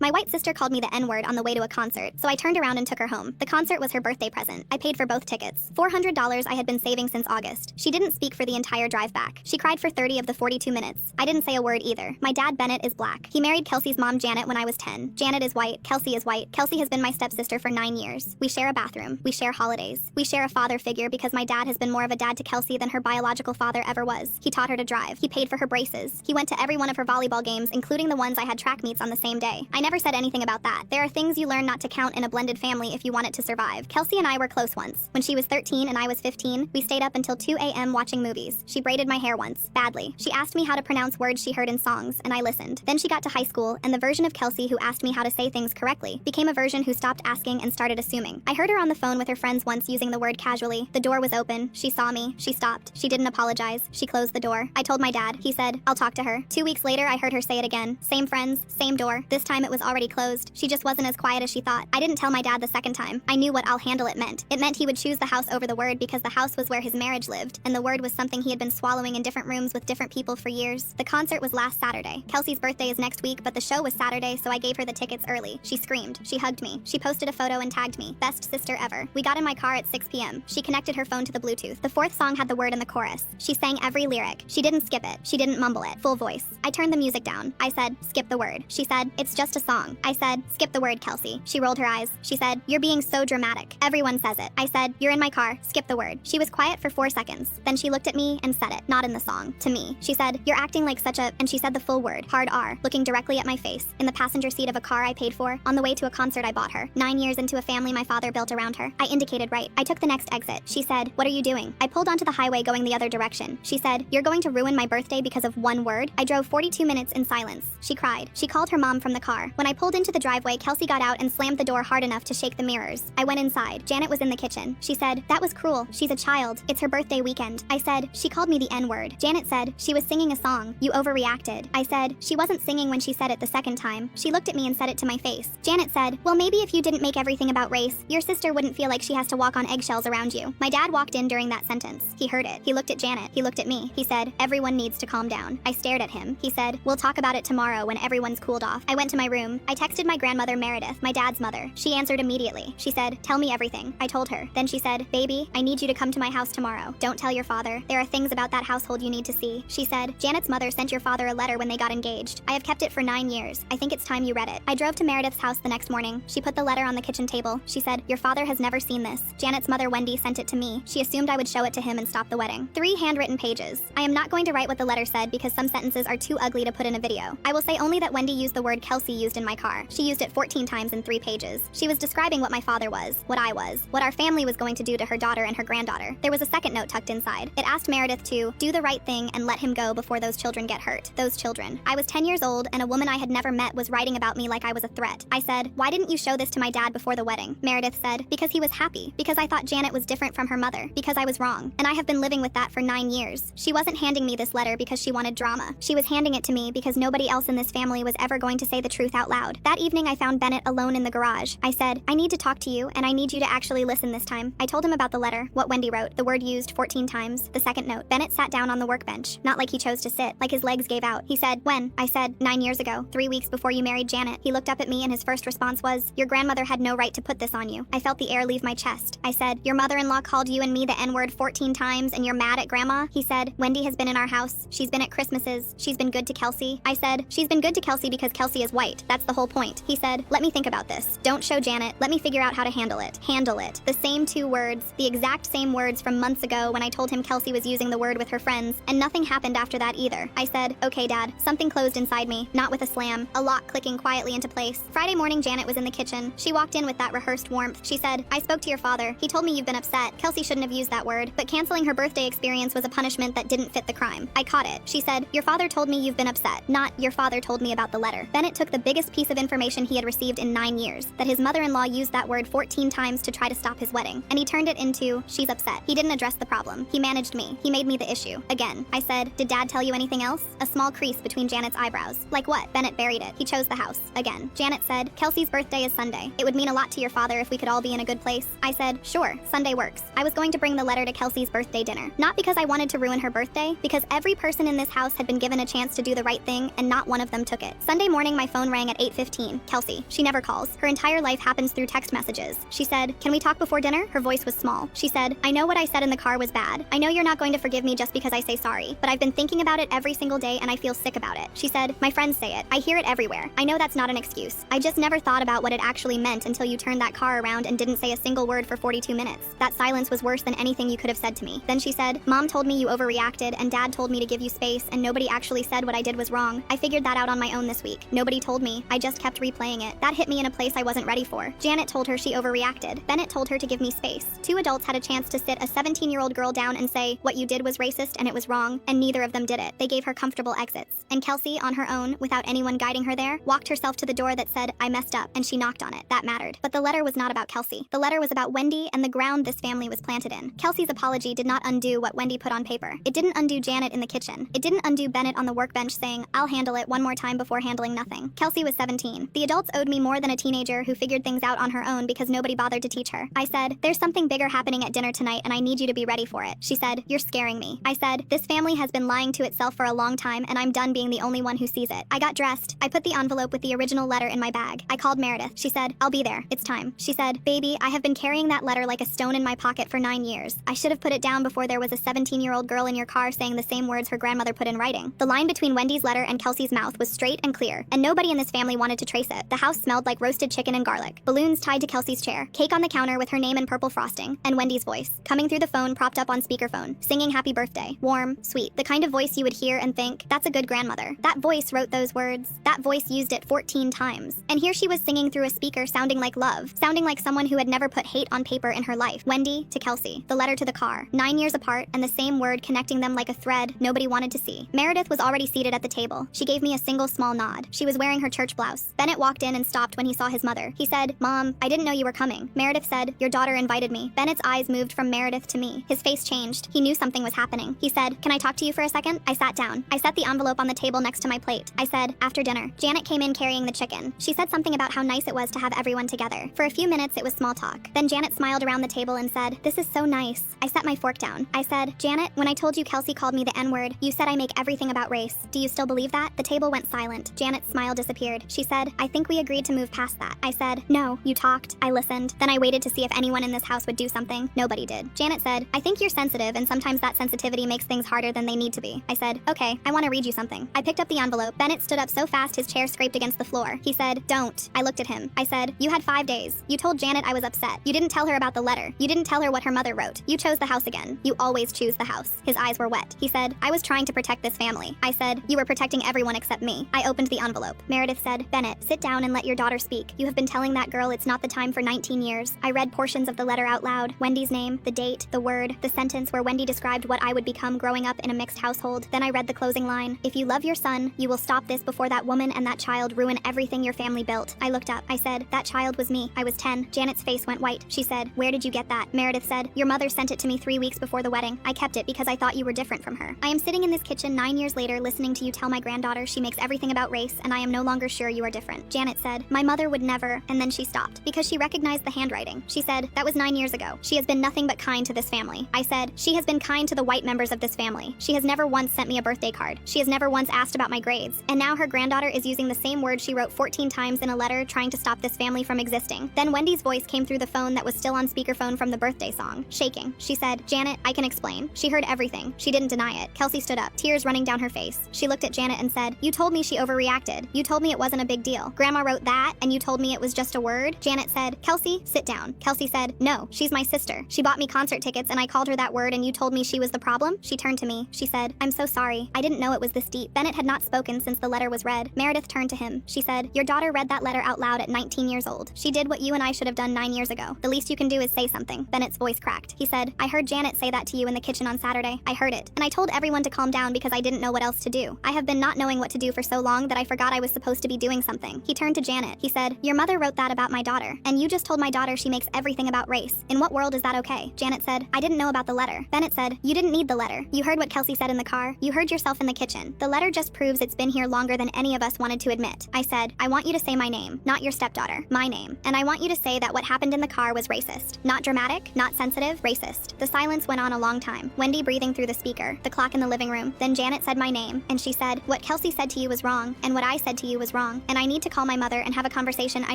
My white sister called me the N-word on the way to a concert, so I turned around and took her home. The concert was her birthday present. I paid for both tickets. $400 I had been saving since August. She didn't speak for the entire drive back. She cried for 30 of the 42 minutes. I didn't say a word either. My dad, Bennett, is black. He married Kelsey's mom, Janet, when I was 10. Janet is white. Kelsey is white. Kelsey has been my stepsister for 9 years. We share a bathroom. We share holidays. We share a father figure because my dad has been more of a dad to Kelsey than her biological father ever was. He taught her to drive. He paid for her braces. He went to every one of her volleyball games, including the ones I had track meets on the same day. I never said anything about that. There are things you learn not to count in a blended family if you want it to survive. Kelsey and I were close once. When she was 13 and I was 15, we stayed up until 2 a.m. watching movies. She braided my hair once, badly. She asked me how to pronounce words she heard in songs, and I listened. Then she got to high school, and the version of Kelsey who asked me how to say things correctly became a version who stopped asking and started assuming. I heard her on the phone with her friends once using the word casually. The door was open. She saw me. She stopped. She didn't apologize. She closed the door. I told my dad. He said, "I'll talk to her." 2 weeks later, I heard her say it again. Same friends, same door. This time it was already closed. She just wasn't as quiet as she thought. I didn't tell my dad the second time. I knew what "I'll handle it" meant. It meant he would choose the house over the word because the house was where his marriage lived, and the word was something he had been swallowing in different rooms with different people for years. The concert was last Saturday. Kelsey's birthday is next week, but the show was Saturday, so I gave her the tickets early. She screamed. She hugged me. She posted a photo and tagged me. Best sister ever. We got in my car at 6 p.m. She connected her phone to the Bluetooth. The fourth song had the word in the chorus. She sang every lyric. She didn't skip it. She didn't mumble it. Full voice. I turned the music down. I said, "Skip the word." She said, "It's just a song." I said, "Skip the word, Kelsey." She rolled her eyes. She said, "You're being so dramatic. Everyone says it." I said, "You're in my car. Skip the word." She was quiet for 4 seconds. Then she looked at me and said it. Not in the song. To me. She said, "You're acting like such a..." And she said the full word. Hard R. Looking directly at my face. In the passenger seat of a car I paid for. On the way to a concert I bought her. 9 years into a family my father built around her. I indicated right. I took the next exit. She said, "What are you doing?" I pulled onto the highway going the other direction. She said, "You're going to ruin my birthday because of one word?" I drove 42 minutes in silence. She cried. She called her mom from the car. When I pulled into the driveway, Kelsey got out and slammed the door hard enough to shake the mirrors. I went inside. Janet was in the kitchen. She said, "That was cruel. She's a child. It's her birthday weekend." I said, "She called me the N-word." Janet said, "She was singing a song. You overreacted." I said, "She wasn't singing when she said it the second time." She looked at me and said it to my face. Janet said, "Well, maybe if you didn't make everything about race, your sister wouldn't feel like she has to walk on eggshells around you." My dad walked in during that sentence. He heard it. He looked at Janet. He looked at me. He said, "Everyone needs to calm down." I stared at him. He said, "We'll talk about it tomorrow when everyone's cooled off." I went to my room. I texted my grandmother Meredith, my dad's mother. She answered immediately. She said, "Tell me everything." I told her. Then she said, "Baby, I need you to come to my house tomorrow. Don't tell your father. There are things about that household you need to see." She said, "Janet's mother sent your father a letter when they got engaged. I have kept it for 9 years. I think it's time you read it." I drove to Meredith's house the next morning. She put the letter on the kitchen table. She said, "Your father has never seen this. Janet's mother Wendy sent it to me. She assumed I would show it to him and stop the wedding." 3 handwritten pages. I am not going to write what the letter said because some sentences are too ugly to put in a video. I will say only that Wendy used the word Kelsey used in my car. She used it 14 times in 3 pages. She was describing what my father was, what I was, what our family was going to do to her daughter and her granddaughter. There was a second note tucked inside. It asked Meredith to do the right thing and let him go before those children get hurt. Those children. I was 10 years old and a woman I had never met was writing about me like I was a threat. I said, "Why didn't you show this to my dad before the wedding?" Meredith said, "Because he was happy. Because I thought Janet was different from her mother. Because I was wrong. And I have been living with that for 9 years." She wasn't handing me this letter because she wanted drama. She was handing it to me because nobody else in this family was ever going to say the truth out loud. That evening I found Bennett alone in the garage. I said, "I need to talk to you and I need you to actually listen this time." I told him about the letter, what Wendy wrote, the word used 14 times, the second note. Bennett sat down on the workbench, not like he chose to sit, like his legs gave out. He said, "When?" I said, 9 years ago, 3 weeks before you married Janet." He looked up at me and his first response was, "Your grandmother had no right to put this on you." I felt the air leave my chest. I said, "Your mother-in-law called you and me the N-word 14 times and you're mad at Grandma?" He said, "Wendy has been in our house. She's been at Christmases. She's been good to Kelsey." I said, "She's been good to Kelsey because Kelsey is white. That's the whole point." He said, "Let me think about this. Don't show Janet. Let me figure out how to handle it." Handle it. The same 2 words, the exact same words from months ago when I told him Kelsey was using the word with her friends, and nothing happened after that either. I said, "Okay, Dad." Something closed inside me, not with a slam, a lock clicking quietly into place. Friday morning, Janet was in the kitchen. She walked in with that rehearsed warmth. She said, "I spoke to your father. He told me you've been upset. Kelsey shouldn't have used that word, but canceling her birthday experience was a punishment that didn't fit the crime." I caught it. She said, "Your father told me you've been upset, not your father told me about the letter." Bennett took the biggest piece of information he had received in 9 years, that his mother-in-law used that word 14 times to try to stop his wedding, and he turned it into, "She's upset." He didn't address the problem. He managed me. He made me the issue. Again. I said, "Did Dad tell you anything else?" A small crease between Janet's eyebrows. "Like what?" Bennett buried it. "He chose the house." Again. Janet said, "Kelsey's birthday is Sunday. It would mean a lot to your father if we could all be in a good place." I said, "Sure, Sunday works." I was going to bring the letter to Kelsey's birthday dinner. Not because I wanted to ruin her birthday, because every person in this house had been given a chance to do the right thing and not one of them took it. Sunday morning my phone rang at 8:15. Kelsey. She never calls. Her entire life happens through text messages. She said, "Can we talk before dinner?" Her voice was small. She said, "I know what I said in the car was bad. I know you're not going to forgive me just because I say sorry, but I've been thinking about it every single day and I feel sick about it." She said, "My friends say it. I hear it everywhere. I know that's not an excuse. I just never thought about what it actually meant until you turned that car around and didn't say a single word for 42 minutes. That silence was worse than anything you could have said to me." Then she said, "Mom told me you overreacted and Dad told me to give you space and nobody actually said what I did was wrong. I figured that out on my own this week. Nobody told me. I just kept replaying it. That hit me in a place I wasn't ready for." Janet told her she overreacted. Bennett told her to give me space. Two adults had a chance to sit a 17-year-old girl down and say, "What you did was racist and it was wrong," and neither of them did it. They gave her comfortable exits. And Kelsey, on her own, without anyone guiding her there, walked herself to the door that said, "I messed up," and she knocked on it. That mattered. But the letter was not about Kelsey. The letter was about Wendy and the ground this family was planted in. Kelsey's apology did not undo what Wendy put on paper. It didn't undo Janet in the kitchen. It didn't undo Bennett on the workbench saying, "I'll handle it one more time before handling nothing." Kelsey was 17. The adults owed me more than a teenager who figured things out on her own because nobody bothered to teach her. I said, "There's something bigger happening at dinner tonight and I need you to be ready for it." She said, "You're scaring me." I said, "This family has been lying to itself for a long time and I'm done being the only one who sees it." I got dressed. I put the envelope with the original letter in my bag. I called Meredith. She said, "I'll be there. It's time." She said, "Baby, I have been carrying that letter like a stone in my pocket for 9 years. I should have put it down before there was a 17-year-old girl in your car saying the same words her grandmother put in writing." The line between Wendy's letter and Kelsey's mouth was straight and clear, and nobody in this family wanted to trace it. The house smelled like roasted chicken and garlic, balloons tied to Kelsey's chair, cake on the counter with her name in purple frosting, and Wendy's voice, coming through the phone propped up on speakerphone, singing happy birthday. Warm, sweet, the kind of voice you would hear and think, "That's a good grandmother." That voice wrote those words. That voice used it 14 times. And here she was singing through a speaker sounding like love, sounding like someone who had never put hate on paper in her life. Wendy to Kelsey, the letter to the car, 9 years apart, and the same word connecting them like a thread nobody wanted to see. Meredith was already seated at the table. She gave me a single small nod. She was wearing her church blouse. Bennett walked in and stopped when he saw his mother. He said, "Mom, I didn't know you were coming." Meredith said, "Your daughter invited me." Bennett's eyes moved from Meredith to me. His face changed. He knew something was happening. He said, "Can I talk to you for a second?" I sat down. I set the envelope on the table next to my plate. I said, "After dinner." Janet came in carrying the chicken. She said something about how nice it was to have everyone together. For a few minutes, it was small talk. Then Janet smiled around the table and said, "This is so nice." I set my fork down. I said, "Janet, when I told you Kelsey called me the N-word, you said I make everything about race. Do you still believe that?" The table went silent. Janet's smile disappeared. She said, "I think we agreed to move past that." I said, "No, you talked." I listened. Then I waited to see if anyone in this house would do something. Nobody did. Janet said, "I think you're sensitive and sometimes that sensitivity makes things harder than they need to be." I said, "Okay, I want to read you something." I picked up the envelope. Bennett stood up so fast his chair scraped against the floor. He said, "Don't." I looked at him. I said, "You had 5 days. You told Janet I was upset. You didn't tell her about the letter. You didn't tell her what her mother wrote. You chose the house again. You always choose the house." His eyes were wet. He said, "I was trying to protect this family." I said, "You were protecting everyone except me." I opened the envelope. Meredith said, "Bennett, sit down and let your daughter speak. You have been telling that girl it's not the time for 19 years. I read portions of the letter out loud. Wendy's name, the date, the word, the sentence where Wendy described what I would become growing up in a mixed household. Then I read the closing line. If you love your son, you will stop this before that woman and that child ruin everything your family built." I looked up. I said, "That child was me. I was 10. Janet's face went white. She said, "Where did you get that?" Meredith said, "Your mother sent it to me 3 weeks before the wedding. I kept it because I thought you were different from her." I am sitting in this kitchen 9 years later listening to you tell my granddaughter she makes everything about race and I am no longer sure you are different. Janet said, "My mother would never," and then she stopped because she recognized the handwriting. She said, "That was 9 years ago. She has been nothing but kind to this family." I said, "She has been kind to the white members of this family. She has never once sent me a birthday card. She has never once asked about my grades. And now her granddaughter is using the same word she wrote 14 times in a letter trying to stop this family from existing." Then Wendy's voice came through the phone that was still on speakerphone from the birthday song, shaking. She said, "Janet, I can explain." She heard everything. She didn't deny it. Kelsey stood up, tears running down her face. She looked at Janet and said, "You told me she overreacted. You told me it wasn't a big deal. Grandma wrote that, and you told me it was just a word." Janet said, "Kelsey, sit down." Kelsey said, "No, she's my sister. She bought me concert tickets and I called her that word and you told me she was the problem." She turned to me. She said, "I'm so sorry. I didn't know it was this deep." Bennett had not spoken since the letter was read. Meredith turned to him. She said, "Your daughter read that letter out loud at 19 years old. She did what you and I should have done 9 years ago. The least you can do is say something." Bennett's voice cracked. He said, "I heard Janet say that to you in the kitchen on Saturday. I heard it. And I told everyone to calm down because I didn't know what else to do. I have been not knowing what to do for so long that I forgot I was supposed to be doing something." He turned to Janet. He said, "Your mother wrote that about my daughter. And you just told my daughter she makes everything about race. In what world is that okay?" Janet said, "I didn't know about the letter." Bennett said, "You didn't need the letter. You heard what Kelsey said in the car. You heard yourself in the kitchen. The letter just proves it's been here longer than any of us wanted to admit." I said, "I want you to say my name, not your stepdaughter. My name. And I want you to say that what happened in the car was racist. Not dramatic, not sensitive, racist." The silence went on a long time. Wendy breathing through the speaker, the clock in the living room. Then Janet said my name, and she said, "What Kelsey said to you was wrong, and what I said to you was was wrong, and I need to call my mother and have a conversation I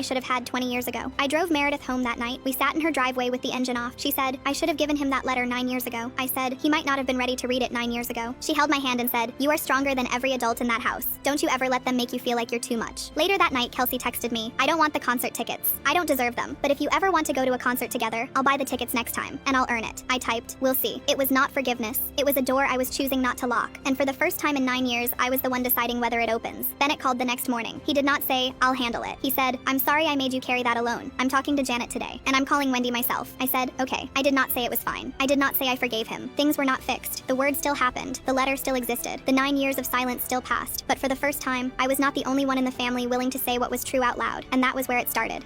should have had 20 years ago. I drove Meredith home that night. We sat in her driveway with the engine off. She said, I should have given him that letter 9 years ago. I said, he might not have been ready to read it 9 years ago. She held my hand and said, you are stronger than every adult in that house. Don't you ever let them make you feel like you're too much. Later that night, Kelsey texted me, I don't want the concert tickets. I don't deserve them. But if you ever want to go to a concert together, I'll buy the tickets next time, and I'll earn it. I typed, we'll see. It was not forgiveness. It was a door I was choosing not to lock. And for the first time in 9 years, I was the one deciding whether it opens. Bennett called the next morning. He did not say, I'll handle it. He said, I'm sorry I made you carry that alone. I'm talking to Janet today, and I'm calling Wendy myself. I said, okay. I did not say it was fine. I did not say I forgave him. Things were not fixed. The word still happened. The letter still existed. The 9 years of silence still passed. But for the first time, I was not the only one in the family willing to say what was true out loud, and that was where it started.